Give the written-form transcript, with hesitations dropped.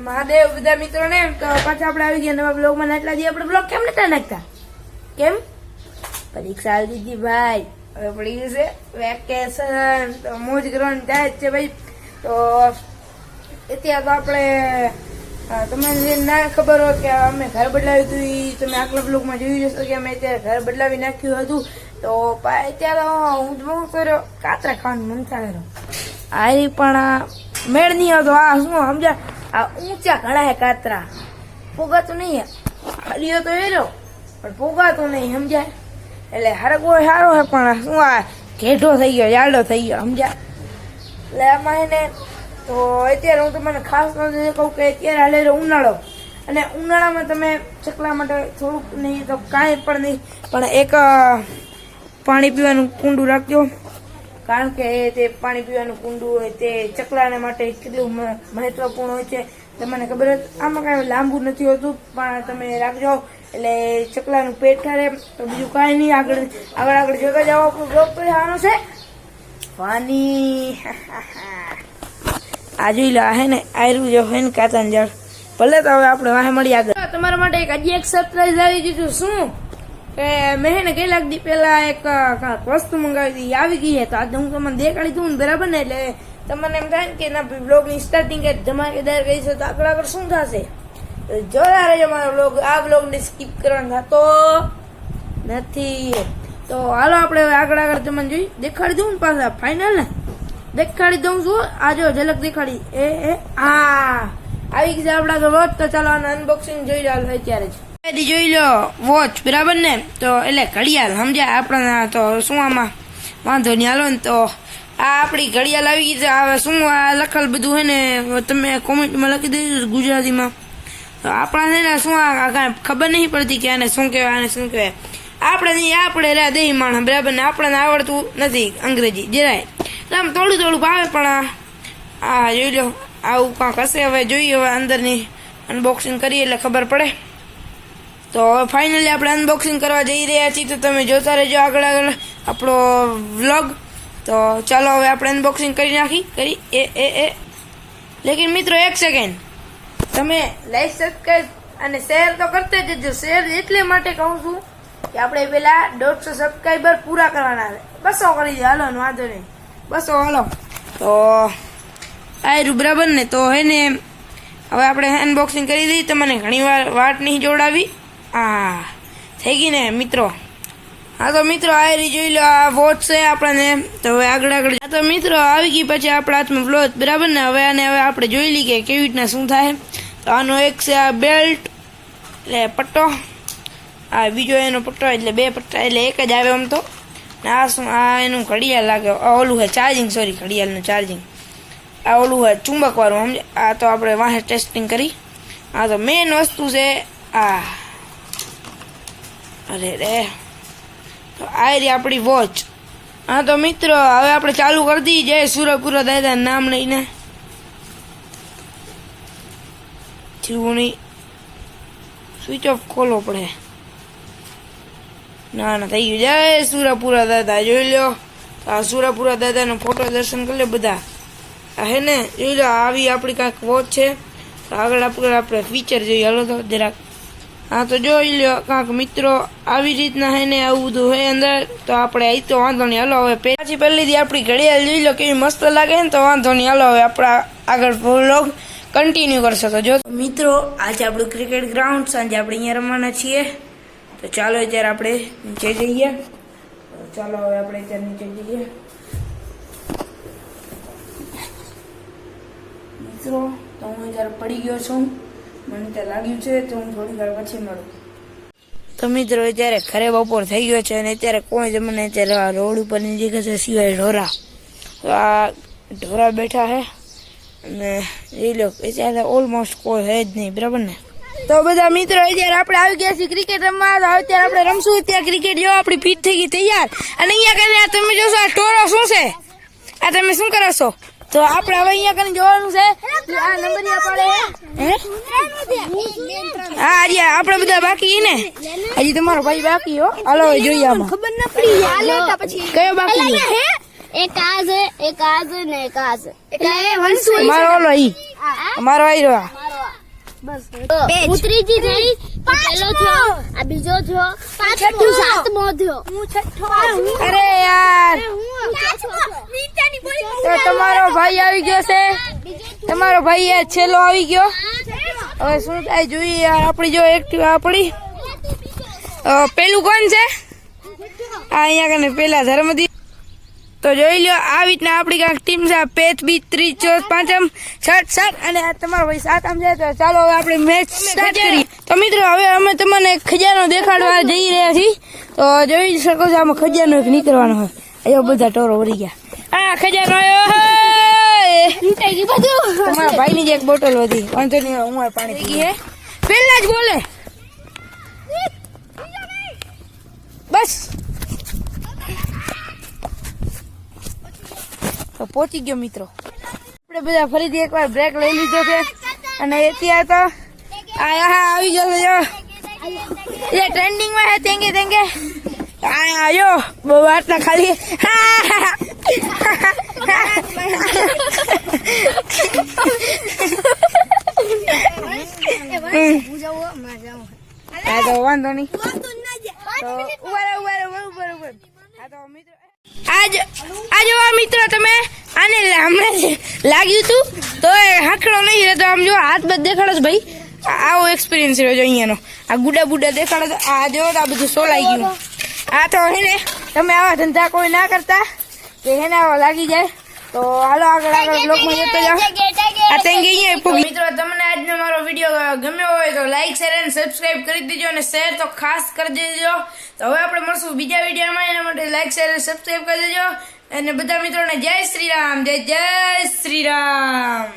મહાદેવ બધા મિત્રોને તો પાછા આપણે આવી ગયા નવા બ્લોગમાં. એટલા દી આપણે બ્લોગ કેમ નતા નાખતા? કેમ? પરીક્ષા આવી દીધી ભાઈ, હવે પડી ગયું છે વેકેશન, તો મોજ કરવાની થાય છે ભાઈ. તો અત્યારે તો આપણે તમને ના ખબર હોય કે અમે ઘર બદલાવ્યું હતું, તમે આગલા બ્લોગમાં જોઈ જશો કે અમે અત્યારે ઘર બદલાવી નાખ્યું હતું. તો અત્યારે હું બહુ કર્યો કાતરા ખાવાનું મન થાય આ પણ મેળ નહીં આવતો. આ શું સમજા, આ ઊંચા ઘણા હે કાતરા, પોગાતું નહીં. હરિયો તો એરો પણ પોગાતું નહીં, સમજાય? એટલે હરગો સારો હે પણ શું આ ઘેઢો થઈ ગયો, જાડો થઈ ગયો, સમજ્યા? એટલે આમાં એને તો અત્યારે હું તમને ખાસ નથી કહું કે અત્યારે હાલે ઉનાળો, અને ઉનાળામાં તમે ચકલા માટે થોડુંક નહીં તો કાંઈ પણ નહીં, પણ એક પાણી પીવાનું કુંડું રાખજો. કારણ કે તે પાણી પીવાનું કુંડું હોય તે ચકલાને માટે કેટલું મહત્વપૂર્ણ હોય છે તમને ખબર જ. આમાં કાંઈ લાંબુ નથી હોતું, પણ તમે રાખજો એટલે ચકલાનું પેટ ઠરે. તો બીજું કાંઈ નહીં, આગળ જોતા જાઓ. આપણું બ્લોગ તો જવાનું છે વાની. આ જોઈ લો હે ને આયરું જો હે ને કાતાન જળ. ભલે તો હવે આપણે વાહે મળી આગળ. તમારા માટે હજી એક સરપ્રાઈઝ આવી દીધું. શું કે મેં હે ને કેટલાક દી પહેલા એક વસ્તુ મંગાવી હતી, આવી ગઈ છે. તો આજે હું તમને દેખાડી દઉં ને, બરાબર ને? એટલે તમને એમ થાય ને કે ના બ્લોગ ની સ્ટાર્ટિંગ કે ધમાકેદાર ગઈ છે, તો આગળ શું થશે જોતા રહેજો મારો બ્લોગ. આ બ્લોગ ને સ્કીપ કરવાનો થતો નથી. તો હાલો આપણે આગળ તમને જોઈ દેખાડી દઉં ને, પાછા ફાઇનલ ને દેખાડી દઉં છું. આ જો ઝલક દેખાડી આવી ગઈ છે આપડા વોચ. તો ચાલો આનું અનબોક્સિંગ જોઈ લો અત્યારે જ. જોઈ લો વોચ, બરાબર ને? તો એટલે ઘડિયાળ, સમજ્યા? આપણા તો શું આમાં વાંધો નહીં, હાલો ને. તો આ આપણી ઘડિયાળ આવી ગઈ છે. હવે શું આ લખેલ બધું હે ને તમે કોમેન્ટમાં લખી દેજો ગુજરાતીમાં. તો આપણા છે ને શું આ કાંઈ ખબર નહીં પડતી કે આને શું કહેવાય, આને શું કહેવાય. આપણે રહ્યા દેહી માણસ, બરાબર ને? આપણને આવડતું નથી અંગ્રેજી જરાય, આમ થોડું ભાવે. પણ આ જોઈ લો આવું કાંક હશે. હવે જોઈએ, હવે અંદરની અનબોક્સિંગ કરીએ એટલે ખબર પડે. તો ફાઇનલી આપણે અનબોક્સિંગ કરવા જઈ રહ્યા છીએ, તો તમે જોતા રહેજો આગળ આપણો વ્લોગ. તો ચાલો હવે આપણે અનબોક્સિંગ કરી નાખી લેકિન મિત્રો એક સેકન્ડ, તમે લાઈક સબસ્ક્રાઈબ અને શેર તો કરતા જજો. શેર એટલે માટે કહું છું કે આપણે પેલા 150 સબસ્ક્રાઈબર પૂરા કરવાના છે. 200 કરી દે, હાલો વાંધો નહીં, 200 હાલો. તો આ બરાબર ને? તો હે ને હવે આપણે અનબોક્સિંગ કરી દઈએ. તમને ઘણી વાર વાટ નહીં જોડાવી. થઈ ગઈ ને મિત્રો? હા તો મિત્રો આ જોઈ લો, આ વોચ છે આપણને. તો હવે આગળ તો મિત્રો આવી ગઈ પછી આપણા હાથમાં બ્લોચ, બરાબર ને? હવે આપણે જોઈ લઈએ કે કેવી રીતના શું થાય. તો આનો એક છે આ બેલ્ટ એટલે પટ્ટો, આ બીજો એનો પટ્ટો એટલે 2 પટ્ટા એટલે એક જ આવે આમ તો. આ શું આ એનું ઘડિયાળ લાગે, ઓલું છે ચાર્જિંગ, સોરી ઘડિયાળનું ચાર્જિંગ. આ ઓલું છે ચુંબક વાળું, સમજે? આ તો આપણે વાહે ટેસ્ટિંગ કરી. આ તો મેઇન વસ્તુ છે આ. અરે રે, તો આ રહી આપણી વોચ. હા તો મિત્રો હવે આપણે ચાલુ કરી દઈએ. જય સુરપુરા દાદા નામ લઈને જીવણી સ્વિચ ઓફ ખોલવો પડે. ના થઈ ગયું. જય સુરપુરા દાદા. જોઈ લો આ સુરપુરા દાદાનો ફોટો દર્શન કરી લે બધા. હે ને જોઈ લો આવી આપણી કાંઈક વોચ છે. તો આગળ આપણે ફીચર જોઈએ, હાલો તો જરાક. હા તો જોઈ લો કાંક મિત્રો આવી રીતના હે ને આવું બધું હે અંદર. તો આપણે અહીં તો વાંધો નહીં, હાલો હવે પછી પહેલીથી આપણી ઘડિયાળ જોઈ લો કેવી મસ્ત લાગે ને. તો વાંધો નહીં, હાલો હવે આપણા આગળ વ્લોગ કન્ટિન્યુ કરશો. તો જો મિત્રો આજે આપણું ક્રિકેટ ગ્રાઉન્ડ, સાંજે આપણે અહીંયા રમવાના છીએ. તો ચાલો અત્યારે આપણે નીચે જઈએ. ચાલો હવે આપણે અત્યારે નીચે જઈએ મિત્રો. તો હું અત્યારે પડી ગયો છું, મને ત્યાં લાગ્યું છે, તો હું થોડી વાર પછી મળું. તો મિત્રો અત્યારે ઘરે બપોર થઈ ગયો છે, અને અત્યારે કોઈ જ મને અત્યારે આ રોડ ઉપરની જગ્યા છે સિવાય ઢોરા. તો આ ઢોરા બેઠા છે અને એ લોકો અત્યારે ઓલમોસ્ટ કોઈ છે જ નહીં, બરાબર ને? તો બધા મિત્રો અત્યારે આપણે આવી ગયા છીએ ક્રિકેટ રમવા. તો અત્યારે આપણે રમશું ત્યાં ક્રિકેટ. જો આપણી ફીટ થઈ ગઈ તૈયાર. અને અહીંયા કરીને તમે જોશો આ ઢોરો શું છે, આ તમે શું કરો છો? તો આપણે હવે અહીંયા કરીને જોવાનું છે આ નંબરિયા પાડે. હા હજી આપણે બધા બાકી ને, હજી તમારો ભાઈ બાકી હો. હાલો જોઈએ આમાં ખબર ન પડી કયો બાકી. એક આ છે ને એક આ છે. મારો ઓલો ઈ મારો આયરો. ત્રીજી થઈ, પહેલો થયો, આ બીજો થયો, છઠ્ઠું સાતમો થયો, અરે યાર તો તમારો ભાઈ આવી ગયો છે, તમારો ભાઈ આ છેલ્લો આવી ગયો. હવે શું થાય જોઈએ યાર. આપણી જો એક્ટિવ આપણી પેલું કોણ છે? આ અહીંયા કને પેલા ધર્મદી. તો જોઈ લો આ રીતના આપણી કાંઈક ટીમ છે. પેચ બીચ 3 4 5 6 7 અને આ તમારો ભાઈ 7 જાય. તો ચાલો હવે આપણે મેચ સ્ટાર્ટ કરીએ. તો મિત્રો હવે અમે તમને ખજાનો દેખાડવા જઈ રહ્યા છીએ. તો જોઈ શકો છો આમાં ખજાનો એક નીકળવાનો હોય. અહીંયા બધા ટોરો વળી ગયા. આ ખજાનો આવ્યો. તમારા ભાઈની જે એક બોટલ હતી વાંધો નહીં, હું પાણી પી ગઈ. પેલા જ બોલે બસ. તો પહોંચી ગયો મિત્રો. આપણે બધા ફરીથી એકવાર બ્રેક લઈ લીધો છે અને અત્યારે તો આવી ગયો છે. એ ટ્રેન્ડિંગમાં છે તેંગે તેંગે આવ્યો બહુ વાર્તા ખાલી. હા તો વાંધો નહીં. આ મિત્રો તમે આને હમણાં લાગ્યું તું તો એ હાંકડો નહીં રહેતો. આમ જો હાથ બધ દેખાડો છો ભાઈ. આવો એક્સપિરિયન્સ રહ્યો છે અહીંયાનો. આ ગુડા બુડા દેખાડો તો આ જો આ બધું સોલાઈ ગયું. આ તો હે ને તમે આવા ધંધા કોઈ ના કરતા કે હેને આવા લાગી જાય. તો હાલો આગળ બ્લોગમાં જતો જાઓ. આ થેન્ક યુ મિત્રો. તમને આજનો મારો વિડીયો ગમ્યો હોય તો લાઈક શેર અને સબસ્ક્રાઇબ કરી દેજો અને શેર તો ખાસ કરી દેજો. તો હવે આપણે મળશું બીજા વિડીયોમાં. એના માટે લાઈક શેર અને સબસ્ક્રાઇબ કરી દેજો અને બધા મિત્રોને જય શ્રી રામ. જય શ્રી રામ.